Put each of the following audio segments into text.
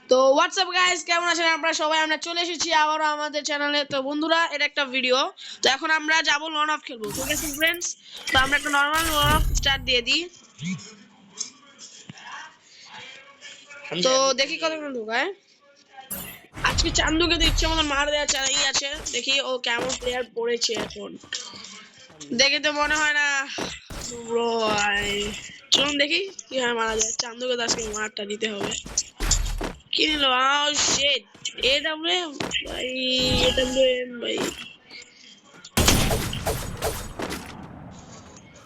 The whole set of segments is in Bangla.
তো হোয়াটসঅ্যাপ গাইস, কেমন আছেন আপনারা সবাই? আমরা চলে এসেছি আবারও আমাদের চ্যানেলে। তো বন্ধুরা, এটা একটা ভিডিও। তো এখন আমরা যাব লন অফ খেলবো, ঠিক আছে ফ্রেন্ডস? তো আমরা একটা নরমাল লন অফ স্টার্ট দিয়ে দিই। তো দেখি কতক্ষণ ঢোকায়। আজকে চান্দুকে তো ইচ্ছে মতন মার দেওয়া চাই আছে। দেখি ও কেমন প্লেয়ার পড়েছে এখন। দেখে তো মনে হয় না ব্রো। চলুন দেখি কিভাবে মারা যায়। চান্দুকে তো আজকে মারটা দিতে হবে। কি নিল? শিট, এডব্লিউএম ভাই, এডব্লিউএম ভাই।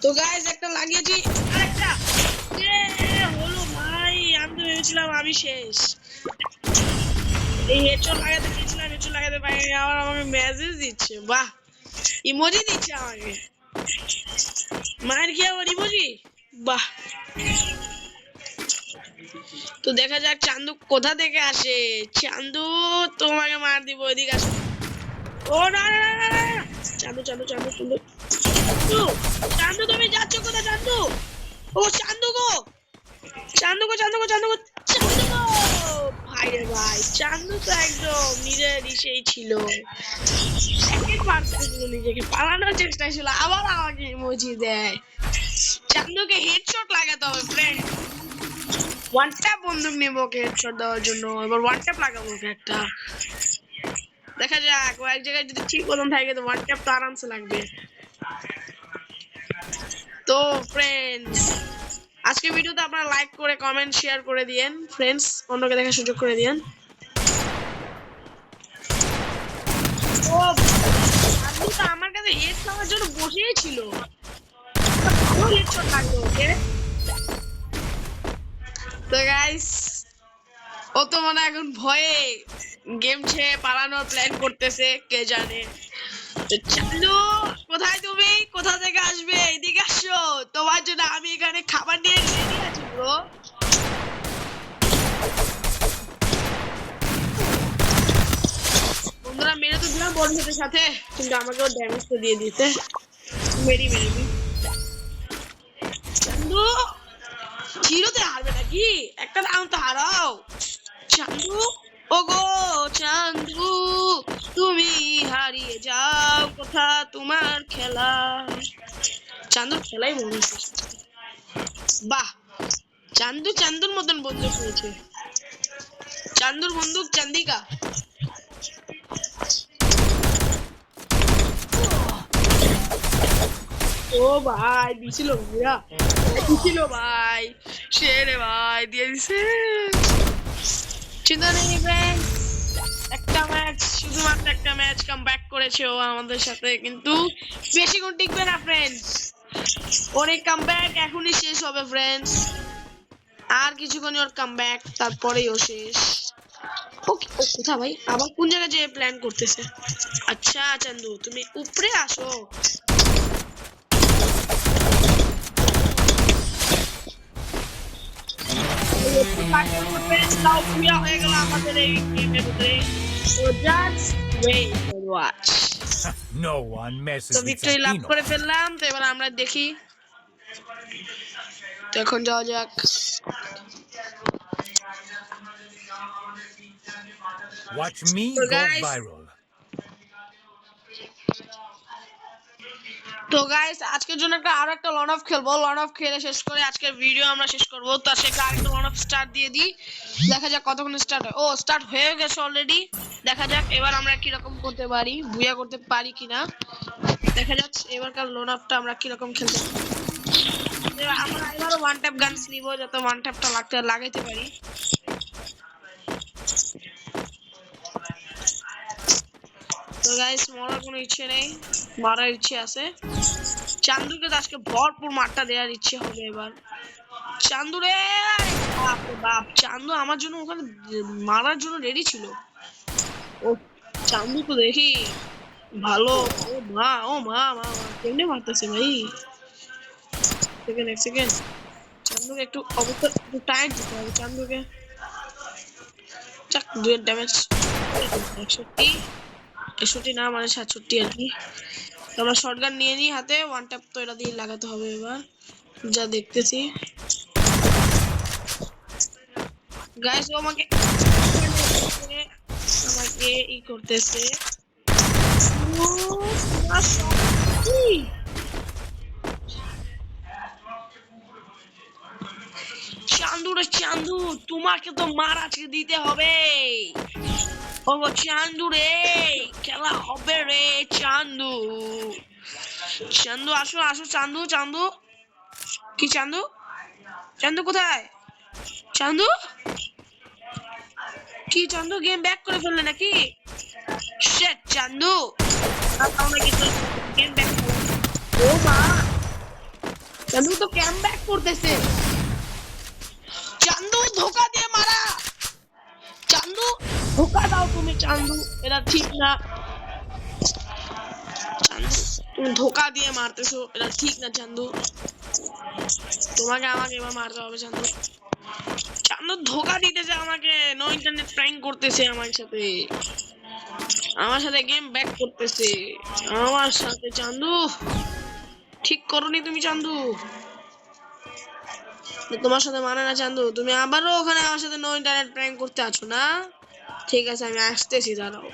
তো গাইস, একটা লাগিয়েছি, আরেকটা হলো ভাই। আমি তো ভেবেছিলাম আমি শেষ। এই হেডশট লাগাতে গেছিলাম, হেডশট লাগাতে পারিনি। আবার আমাকে মেসেজ দিচ্ছে, বাহ, ইমোজি দিচ্ছে আমাকে। মায়ের কি আবার ইমোজি, বাহ। তো দেখা যাক চান্দু কোথা থেকে আসে। চান্দু, তোমাকে মার দিব, এদিকে আসো। ও না না না না, চান্দু চান্দু চান্দু চান্দু চান্দু, তুমি যাচ্ছ কোথায় চান্দু? ও চান্দু গো, চান্দু গো, চান্দু গো, চান্দু গো, চান্দু গো। ভাই রে ভাই, চান্দু তো একদম নিজের ইসেই ছিল। সেকেন্ড পারছিল, নিজেকে পালানোর চেষ্টায় ছিল, আবার আমাকে ইমোজি দেয়। চান্দুকে হেডশট লাগাতে হবে ফ্রেন্ড। ওয়ান ট্যাপ বন্দুক নিব ওকে হেডশট দেওয়ার জন্য। এবার ওয়ান ট্যাপ লাগাবো ওকে একটা। দেখা যাক, ও এক জায়গায় যদি ঠিক মতন থাকে তো ওয়ান ট্যাপ তো আরামসে লাগবে। তো ফ্রেন্ডস, আজকে ভিডিওতে আপনারা লাইক করে কমেন্ট শেয়ার করে দিয়েন ফ্রেন্ডস, অন্যকে দেখার সুযোগ করে দিয়েন। ও, আপনি তো আমার কাছে হেড খাওয়ার জন্য বসেই ছিল। ভালো হেডশট লাগলো ওকে। তো গাইস, ও তো মনে এখন ভয়ে গেম ছেড়ে পালানোর প্ল্যান করতেছে, কে জানে। তো চালু, কোথায় তুমি? কোথা থেকে আসবে? এদিকে আসো, তোমার জন্য আমি এখানে খাবার নিয়ে রেডি আছি ব্রো। বন্ধুরা, মেরে তো দিলাম বন্ধুদের সাথে, কিন্তু আমাকেও ড্যামেজ তো দিয়ে দিতে। মেরি মেরি চান্দু, জিরোতে হারবে নাকি? একটা রাউন্ড তো হারাও চান্দু। ওগো চান্দু, তুমি হারিয়ে যাও, কোথা তোমার খেলা? চান্দুর খেলাই মনে হচ্ছে। বাহ, চান্দু চান্দুর মতন বন্দুক হয়েছে। চান্দুর বন্দুক চান্দিকা। ও ভাই, দিছিল ভাইয়া, দিছিল ভাই, সে রে ভাই, দিয়ে দিছে। চিন্তা নেই ফ্রেন্ড, একটা ম্যাচ, শুধুমাত্র একটা ম্যাচ কামব্যাক করেছে ও আমাদের সাথে, কিন্তু বেশিক্ষণ টিকবে না ফ্রেন্ডস। অনেক কামব্যাক এখনই শেষ হবে ফ্রেন্ডস, আর কিছুক্ষণই ওর কামব্যাক, তারপরেই ও শেষ। ও কোথা ভাই, আবার কোন জায়গায় যে প্ল্যান করতেছে? আচ্ছা চান্দু, তুমি উপরে আসো। হয়ে গেল আমাদের এই গেমের ভিতরে। তো just wait and watch. No one messes তো with ভিক্টরি লাভ Santino. করে ফেললাম। তো এবার আমরা দেখি, তো এখন যাওয়া যাক। Watch me তো go গাইস, viral. আজকের জন্য আরো একটা লন অফ খেলবো। লন অফ খেলে শেষ করে আজকের ভিডিও আমরা শেষ করবো। তো সেটা আরেকটা লন অফ স্টার্ট দিয়ে দিই, দেখা যাক কতক্ষণ স্টার্ট হয়। ও, স্টার্ট হয়ে গেছে অলরেডি। দেখা যাক এবার আমরা কিরকম করতে পারি, বুয়া করতে পারি কিনা। দেখা যাক এবারকার লোন অফটা আমরা কিরকম খেলতে পারি। আমরা এবারও ওয়ান ট্যাপ গানস নিব, যাতে ওয়ান ট্যাপটা লাগাইতে পারি। তো গাইস, মরার কোনো ইচ্ছে নেই, মারার ইচ্ছে আছে। চান্দুকে তো আজকে ভরপুর মারটা দেওয়ার ইচ্ছে হবে এবার। চান্দু রে, বাপ রে বাপ, চান্দু আমার জন্য ওখানে মারার জন্য রেডি ছিল। ও চান্দু তো দেখি ভালো। ও মা, ও মা মা মা, কেমনে মারতেছে ভাই। সেকেন্ড, এক সেকেন্ড। চান্দুকে একটু অবস্থা একটু টাইট দিতে হবে চান্দুকে। চাক, 2 ড্যামেজ। 61, 61 না, মানে 67 আর কি। আমরা শটগান নিয়ে নিই হাতে, ওয়ান ট্যাপ তো এটা দিয়ে লাগাতে হবে এবার, যা দেখতেছি। গাইস ও আমাকে ই করতেছে। ও তোমার শক্তি। চান্দু রে চান্দু, তোমাকে তো মার আজকে দিতে হবে। ও চান্দু রে, খেলা হবে রে চান্দু। চান্দু আসো আসো চান্দু চান্দু। কি চান্দু? চান্দু কোথায়? চান্দু কি চান্দু গেম ব্যাক করে ফেললে নাকি? শিট চান্দু। Game back. ও মা, চান্দু তো গেম ব্যাক করতেছে। চান্দু ধোকা দিয়ে মারা। চান্দু ধোকা দাও তুমি চান্দু, এটা ঠিক না। চান্দু তুমি ধোকা দিয়ে মারতেছো, এটা ঠিক না চান্দু। তোমাকে আমাকে এবার মারতে হবে চান্দু। চান্দু ধোকা দিতেছে আমাকে, নো ইন্টারনেট প্র্যাঙ্ক করতেছে আমার সাথে। আমার সাথে গেম ব্যাক করতেছে আমার সাথে। চান্দু ঠিক করনি তুমি চান্দু, তোমার সাথে মানে না চান্দু। তুমি আবারও ওখানে আমার সাথে নো ইন্টারনেট প্র্যাঙ্ক করতে আছো না? ঠিক আছে আমি আসতেছি, দাঁড়াও।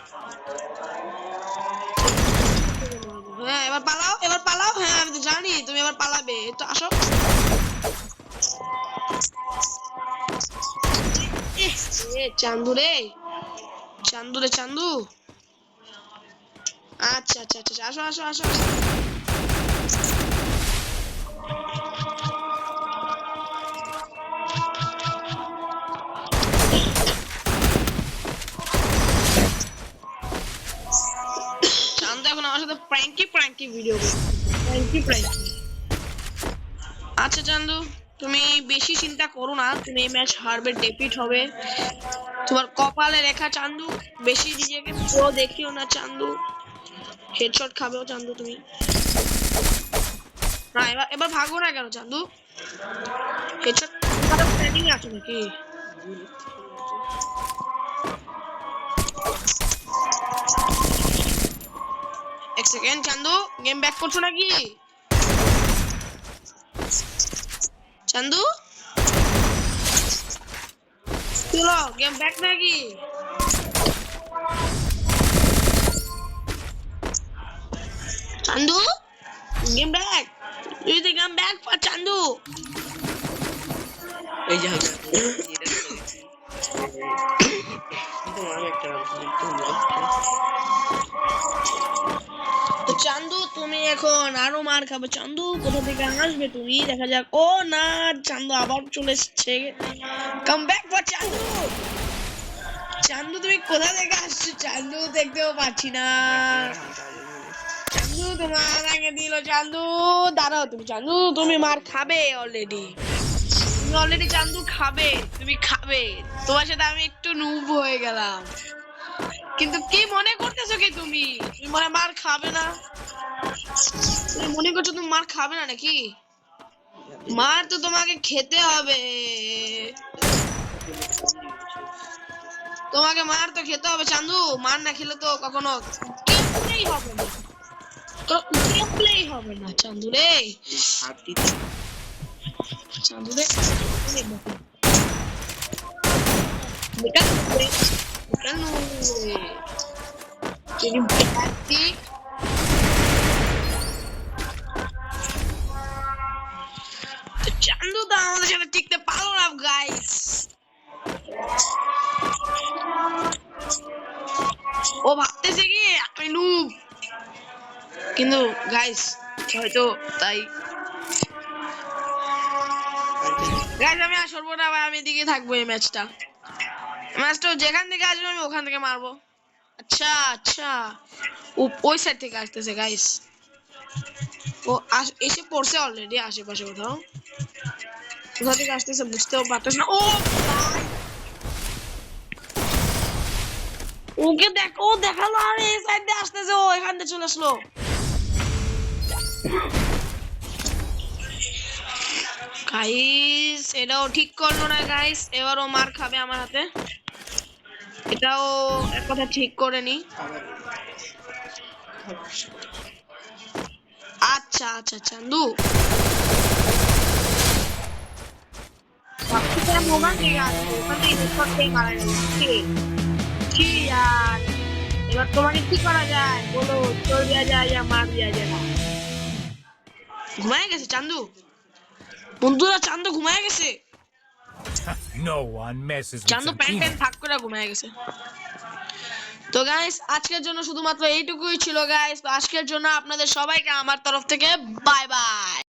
হ্যাঁ এবার পালাও, এবার পালাও। হ্যাঁ আমি তো জানি তুমি এবার পালাবে, তো আসো। চান্দু রে চান্দু রে চান্দু। আচ্ছা আচ্ছা আচ্ছা আসো আসো আসো। চান্দু এখন আমার সাথে প্র্যাঙ্কি প্র্যাঙ্কি ভিডিও করছে, প্র্যাঙ্কি প্র্যাঙ্কি। আচ্ছা চান্দু তুমি বেশি চিন্তা করো না, তুমি এই ম্যাচ হারবে, ডেফিট হবে, তোমার কপালে লেখা চান্দু। বেশি নিজেকে প্রো দেখিও না চান্দু, হেডশট খাবেও চান্দু তুমি। না এবার এবার ভাগো না কেন চান্দু? হেডশট প্ল্যানিং আছে নাকি? এক সেকেন্ড চান্দু, গেম ব্যাক করছো নাকি চান্দু? চলো গেম ব্যাক নাকি? চান্দু গেম ব্যাক, তুই তো গেম ব্যাক পা চান্দু। এই যে আমি তোমার একটা তো চান্দু তুমি এখন আরো মার খাবে চান্দু, কোথা থেকে আসবে তুমি? দেখা যাক। ও না, চান্দু আবার চলে এসেছে। কাম ব্যাক ফর চান্দু। চান্দু তুমি কোথা থেকে আসছো চান্দু? দেখতেও পাচ্ছি না। চান্দু তোমার আগে দিল চান্দু, দাঁড়াও তুমি চান্দু, তুমি মার খাবে অলরেডি। তুমি অলরেডি চান্দু খাবে, তুমি খাবে। তোমার সাথে আমি একটু নুব হয়ে গেলাম, কিন্তু কি মনে করতেছো কি তুমি? তুমি মনে মার খাবে না? তুমি মনে করছো তুমি মার খাবে না নাকি? মার তো তোমাকে খেতে হবে, তোমাকে মার তো খেতে হবে চান্দু। মার না খেলে তো কখনো গেমপ্লেই হবে না, তো গেমপ্লেই হবে না চান্দু রে। চান্দু রে বেকার রে, বেকার রে। যদি ব্যাটিক চান্দু তো আমাদের সাথে টিকতে পারলো না গাইস। ও ভাবতেছে কি আমি নুব, কিন্তু গাইস হয়তো তাই। গাইস আমি আর সরবো না ভাই, আমি এদিকে থাকবো। এই ম্যাচটা যেখান থেকে আসবে আমি ওখান থেকে মারবো। আচ্ছা আচ্ছা ওই সাইড থেকে আসতেছে গাইস, ও এসে পড়ছে অলরেডি আশেপাশে কোথাও। কোথা থেকে আসতেছে বুঝতেও পারতেছ না। ও ওকে দেখো, দেখালো আর এই সাইড দিয়ে আসতেছে, ও এখান থেকে চলে আসলো। গাইস এটাও ঠিক করলো না গাইস, এবারও মার খাবে আমার হাতে। এটাও এক কথা ঠিক করে নি। আচ্ছা আচ্ছা চান্দু आपका मोबाइल नहीं यार ওখান থেকে হেডশট খেয়ে মারা গেল কি यार এবার তোমাকে কি করা যায় বলো চল দেয়া যায় या মার দেয়া যায় না ঘুমায় গেছে চান্দু বন্ধুরা চান্দু ঘুমায় গেছে No one messes with Chandu some pant teammates. ফাঁক করে ঘুমায় গেছে তো গাইস আজকের জন্য শুধুমাত্র এইটুকুই ছিল গাইস তো আজকের জন্য আপনাদের সবাইকে আমার তরফ থেকে বাই বাই